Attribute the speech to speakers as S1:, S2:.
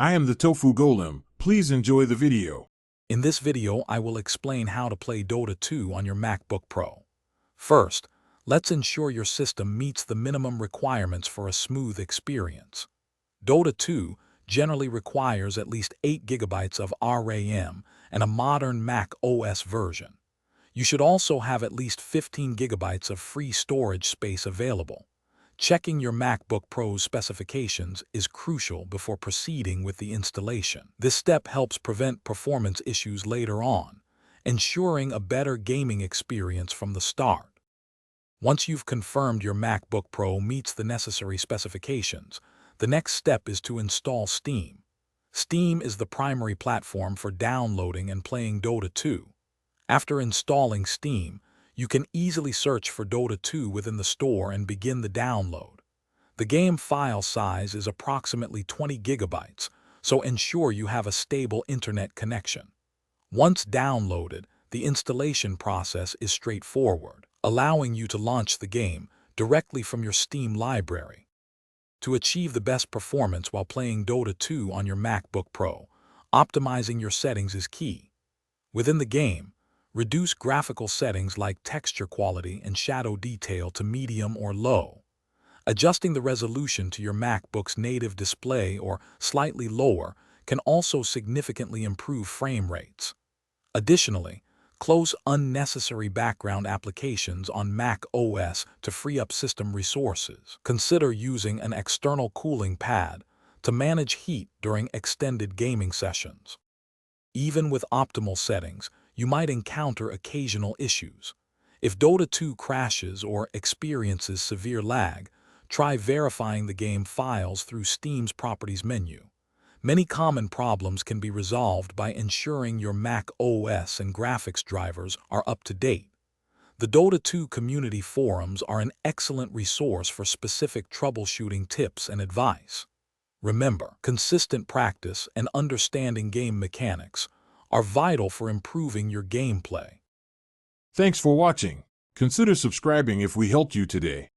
S1: I am the Tofu Golem. Please enjoy the video.
S2: In this video, I will explain how to play Dota 2 on your MacBook Pro. First, let's ensure your system meets the minimum requirements for a smooth experience. Dota 2 generally requires at least 8 GB of RAM and a modern Mac OS version. You should also have at least 15 GB of free storage space available. Checking your MacBook Pro's specifications is crucial before proceeding with the installation. This step helps prevent performance issues later on, ensuring a better gaming experience from the start. Once you've confirmed your MacBook Pro meets the necessary specifications, the next step is to install Steam. Steam is the primary platform for downloading and playing Dota 2. After installing Steam, you can easily search for Dota 2 within the store and begin the download. The game file size is approximately 20 GB, so ensure you have a stable internet connection. Once downloaded, the installation process is straightforward, allowing you to launch the game directly from your Steam library. To achieve the best performance while playing Dota 2 on your MacBook Pro, optimizing your settings is key. Within the game, reduce graphical settings like texture quality and shadow detail to medium or low. Adjusting the resolution to your MacBook's native display or slightly lower can also significantly improve frame rates. Additionally, close unnecessary background applications on Mac OS to free up system resources. Consider using an external cooling pad to manage heat during extended gaming sessions. Even with optimal settings, you might encounter occasional issues. If Dota 2 crashes or experiences severe lag, try verifying the game files through Steam's Properties menu. Many common problems can be resolved by ensuring your Mac OS and graphics drivers are up to date. The Dota 2 community forums are an excellent resource for specific troubleshooting tips and advice. Remember, consistent practice and understanding game mechanics are vital for improving your gameplay.
S1: Thanks for watching. Consider subscribing if we helped you today.